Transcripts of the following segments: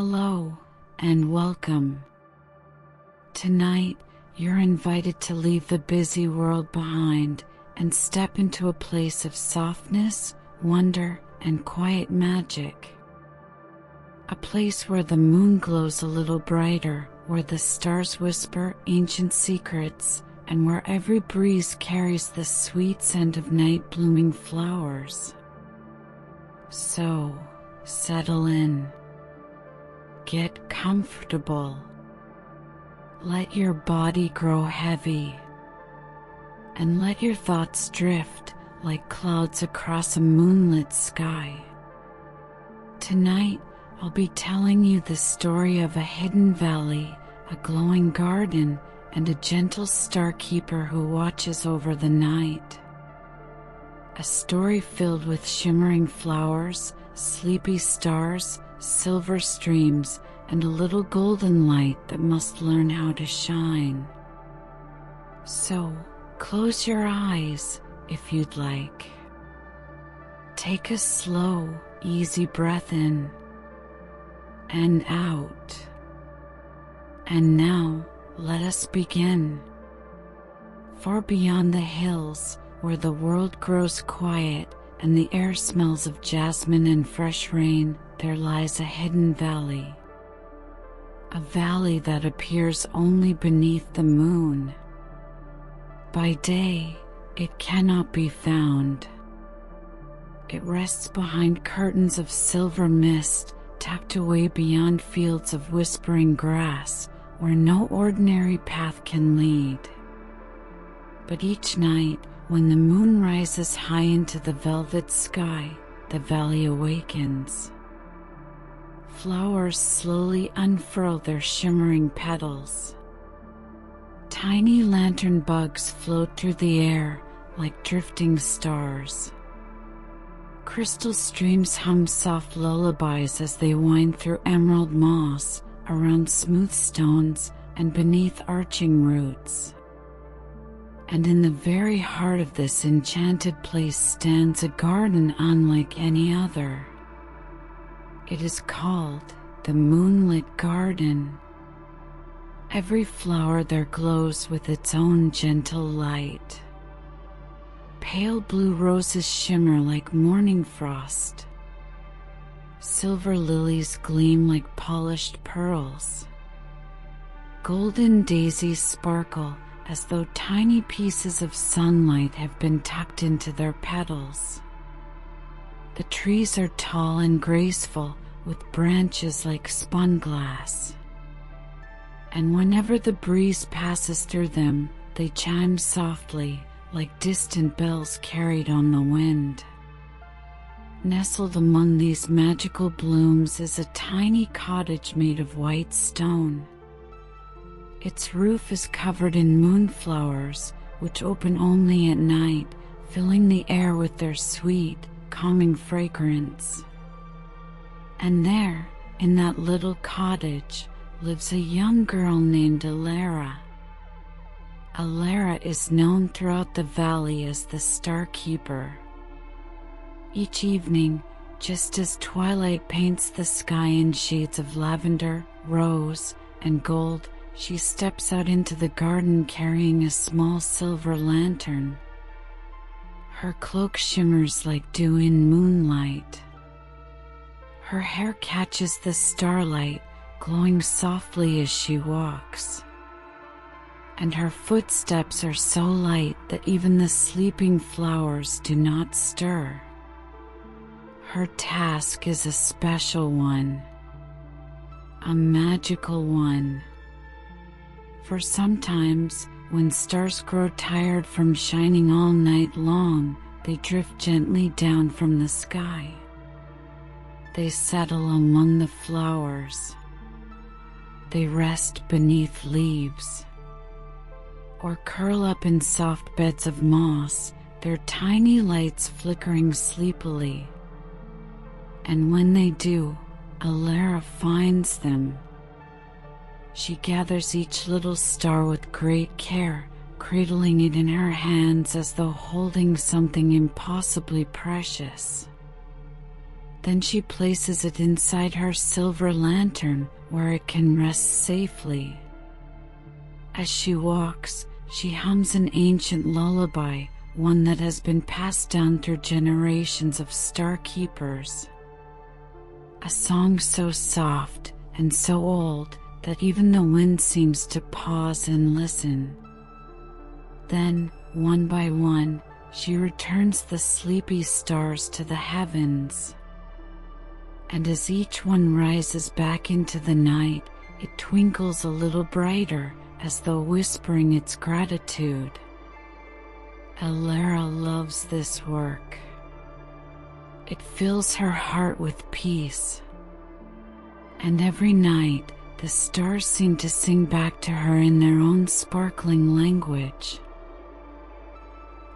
Hello and welcome. Tonight, you're invited to leave the busy world behind and step into a place of softness, wonder, and quiet magic. A place where the moon glows a little brighter, where the stars whisper ancient secrets, and where every breeze carries the sweet scent of night-blooming flowers. So, settle in. Get comfortable. Let your body grow heavy. And let your thoughts drift like clouds across a moonlit sky. Tonight, I'll be telling you the story of a hidden valley, a glowing garden, and a gentle star keeper who watches over the night. A story filled with shimmering flowers, sleepy stars, silver streams, and a little golden light that must learn how to shine. So, close your eyes if you'd like. Take a slow, easy breath in and out. And now, let us begin. Far beyond the hills, where the world grows quiet and the air smells of jasmine and fresh rain, there lies a hidden valley. A valley that appears only beneath the moon. By day, it cannot be found. It rests behind curtains of silver mist, tucked away beyond fields of whispering grass, where no ordinary path can lead. But each night, when the moon rises high into the velvet sky, the valley awakens. Flowers slowly unfurl their shimmering petals. Tiny lantern bugs float through the air like drifting stars. Crystal streams hum soft lullabies as they wind through emerald moss, around smooth stones, and beneath arching roots. And in the very heart of this enchanted place stands a garden unlike any other. It is called the Moonlit Garden. Every flower there glows with its own gentle light. Pale blue roses shimmer like morning frost. Silver lilies gleam like polished pearls. Golden daisies sparkle as though tiny pieces of sunlight have been tucked into their petals. The trees are tall and graceful, with branches like spun glass. And whenever the breeze passes through them, they chime softly, like distant bells carried on the wind. Nestled among these magical blooms is a tiny cottage made of white stone. Its roof is covered in moonflowers, which open only at night, filling the air with their sweet, calming fragrance. And there, in that little cottage, lives a young girl named Alara. Alara is known throughout the valley as the Star Keeper. Each evening, just as twilight paints the sky in shades of lavender, rose, and gold, she steps out into the garden carrying a small silver lantern. Her cloak shimmers like dew in moonlight. Her hair catches the starlight, glowing softly as she walks. And her footsteps are so light that even the sleeping flowers do not stir. Her task is a special one, a magical one. For sometimes, when stars grow tired from shining all night long, they drift gently down from the sky. They settle among the flowers. They rest beneath leaves, or curl up in soft beds of moss, their tiny lights flickering sleepily. And when they do, Alara finds them. She gathers each little star with great care, cradling it in her hands as though holding something impossibly precious. Then she places it inside her silver lantern where it can rest safely. As she walks, she hums an ancient lullaby, one that has been passed down through generations of star keepers. A song so soft and so old that even the wind seems to pause and listen. Then, one by one, she returns the sleepy stars to the heavens. And as each one rises back into the night, it twinkles a little brighter, as though whispering its gratitude. Alara loves this work. It fills her heart with peace. And every night, the stars seem to sing back to her in their own sparkling language.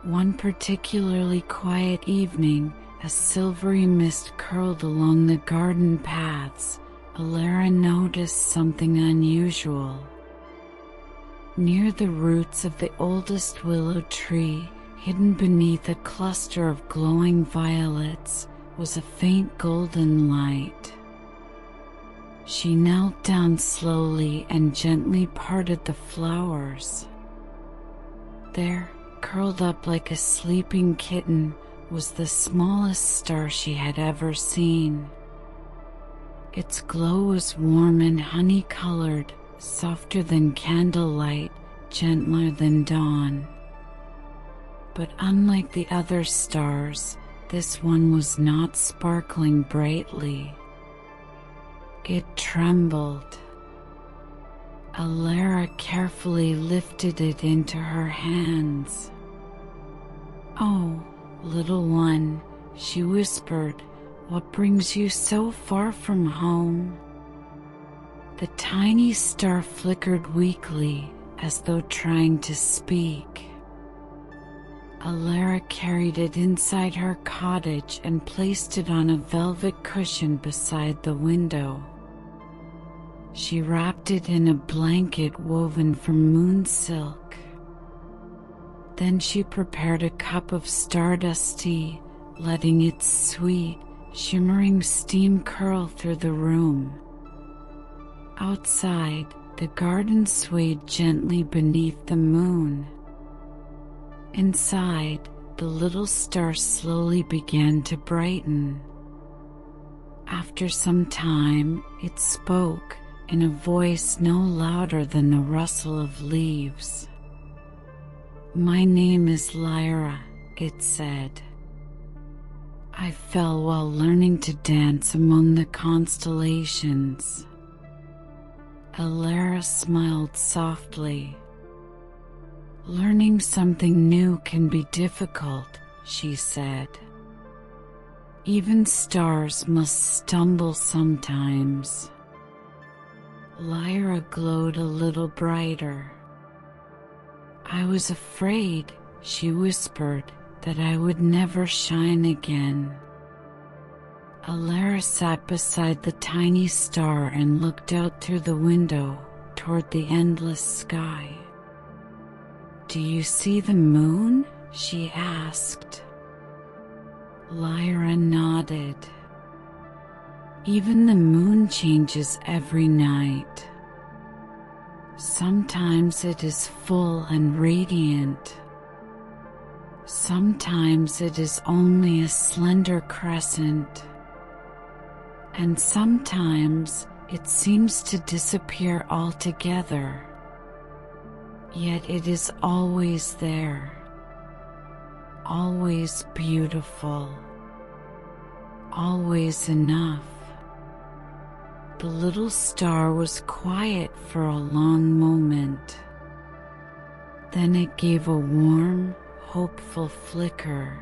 One particularly quiet evening, as silvery mist curled along the garden paths, Alara noticed something unusual. Near the roots of the oldest willow tree, hidden beneath a cluster of glowing violets, was a faint golden light. She knelt down slowly and gently parted the flowers. There, curled up like a sleeping kitten, was the smallest star she had ever seen. Its glow was warm and honey-colored, softer than candlelight, gentler than dawn. But unlike the other stars, this one was not sparkling brightly. It trembled. Alara carefully lifted it into her hands. "Oh, little one," she whispered, "what brings you so far from home?" The tiny star flickered weakly, as though trying to speak. Alara carried it inside her cottage and placed it on a velvet cushion beside the window. She wrapped it in a blanket woven from moon silk. Then she prepared a cup of stardust tea, letting its sweet, shimmering steam curl through the room. Outside, the garden swayed gently beneath the moon. Inside, the little star slowly began to brighten. After some time, it spoke, in a voice no louder than the rustle of leaves. "My name is Lyra," it said. "I fell while learning to dance among the constellations." Alara smiled softly. "Learning something new can be difficult," she said. "Even stars must stumble sometimes." Lyra glowed a little brighter. "I was afraid," she whispered, "that I would never shine again." Alara sat beside the tiny star and looked out through the window toward the endless sky. "Do you see the moon?" she asked. Lyra nodded. "Even the moon changes every night. Sometimes it is full and radiant. Sometimes it is only a slender crescent. And sometimes it seems to disappear altogether. Yet it is always there, always beautiful, always enough." The little star was quiet for a long moment. Then it gave a warm, hopeful flicker.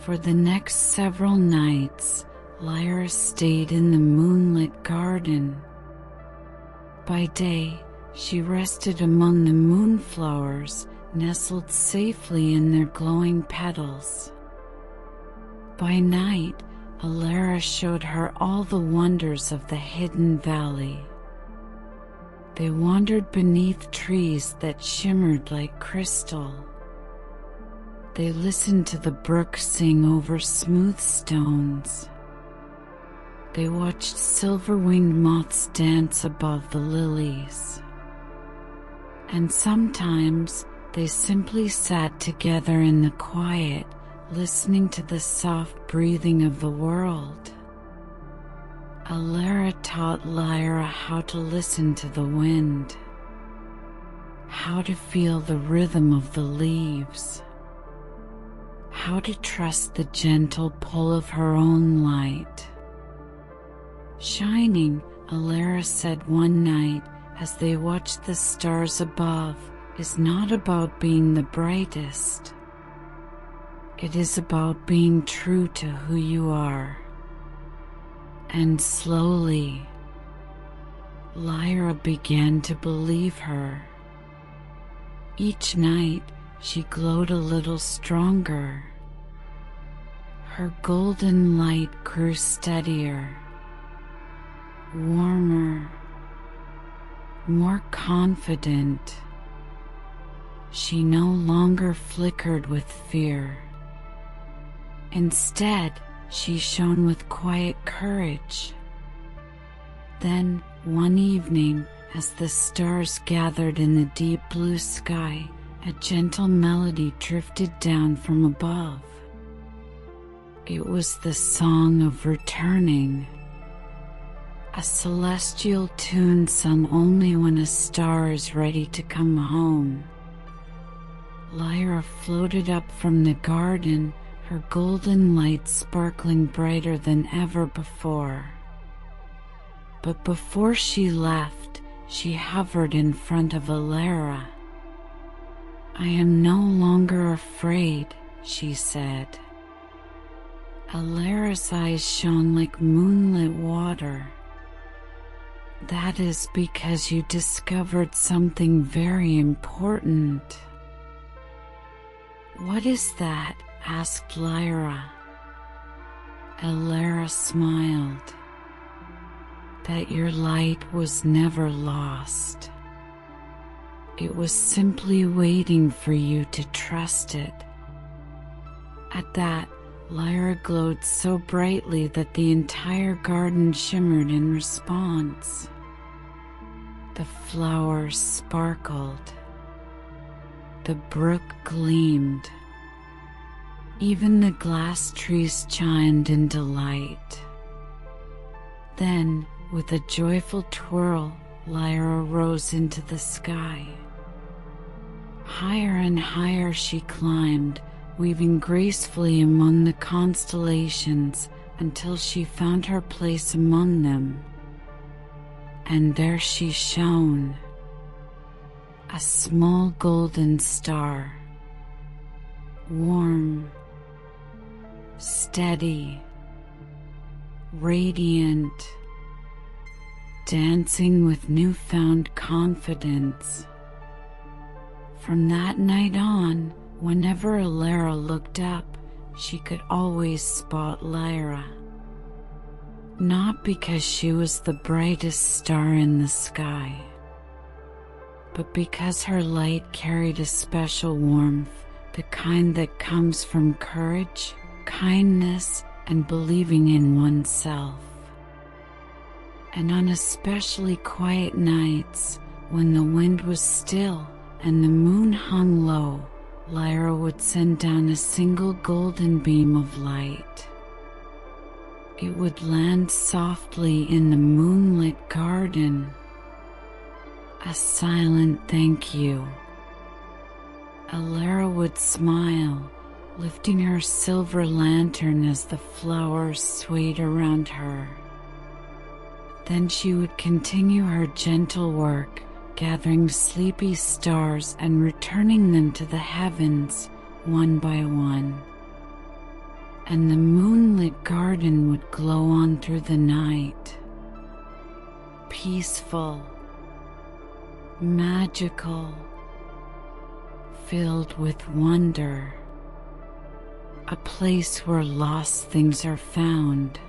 For the next several nights, Lyra stayed in the moonlit garden. By day, she rested among the moonflowers, nestled safely in their glowing petals. By night, Alara showed her all the wonders of the hidden valley. They wandered beneath trees that shimmered like crystal. They listened to the brook sing over smooth stones. they watched silver-winged moths dance above the lilies. And sometimes they simply sat together in the quiet, listening to the soft breathing of the world. Alara taught Lyra how to listen to the wind, how to feel the rhythm of the leaves, how to trust the gentle pull of her own light. Shining, Alara said one night as they watched the stars above, is not about being the brightest. It is about being true to who you are. And slowly, Lyra began to believe her. Each night, she glowed a little stronger. Her golden light grew steadier, warmer, more confident. She no longer flickered with fear. Instead, she shone with quiet courage. Then, one evening, as the stars gathered in the deep blue sky, a gentle melody drifted down from above. It was the song of returning, a celestial tune sung only when a star is ready to come home. Lyra floated up from the garden, her golden light sparkling brighter than ever before. But before she left, she hovered in front of Alara. "I am no longer afraid," she said. Alara's eyes shone like moonlit water. "That is because you discovered something very important." "What is that?" asked Lyra. Alara smiled. "That your light was never lost. It was simply waiting for you to trust it." At that, Lyra glowed so brightly that the entire garden shimmered in response. The flowers sparkled. The brook gleamed. Even the glass trees chimed in delight. Then, with a joyful twirl, Lyra rose into the sky. Higher and higher she climbed, weaving gracefully among the constellations until she found her place among them. And there she shone, a small golden star, warm, steady, radiant, dancing with newfound confidence. From that night on, whenever Alara looked up, she could always spot Lyra. Not because she was the brightest star in the sky, but because her light carried a special warmth, the kind that comes from courage, kindness, and believing in oneself. And on especially quiet nights, when the wind was still and the moon hung low, Lyra would send down a single golden beam of light. It would land softly in the moonlit garden, a silent thank you. Alara would smile, lifting her silver lantern as the flowers swayed around her. Then she would continue her gentle work, gathering sleepy stars and returning them to the heavens, one by one. And the moonlit garden would glow on through the night, peaceful, magical, filled with wonder, a place where lost things are found,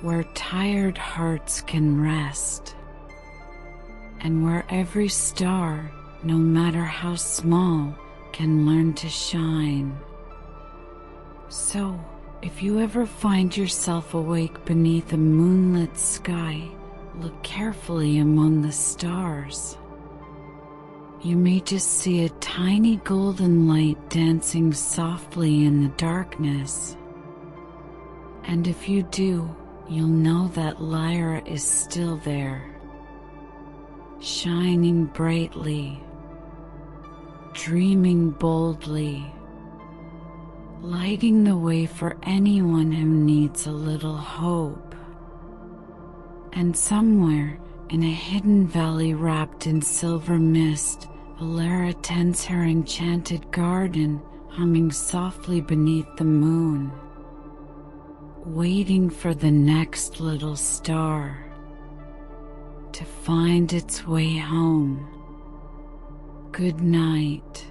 where tired hearts can rest, and where every star, no matter how small, can learn to shine. So, If you ever find yourself awake beneath a moonlit sky, look carefully among the stars. You may just see a tiny golden light dancing softly in the darkness. And if you do, you'll know that Lyra is still there, shining brightly, dreaming boldly, lighting the way for anyone who needs a little hope. And somewhere in a hidden valley wrapped in silver mist, Lyra tends her enchanted garden, humming softly beneath the moon, waiting for the next little star to find its way home. Good night.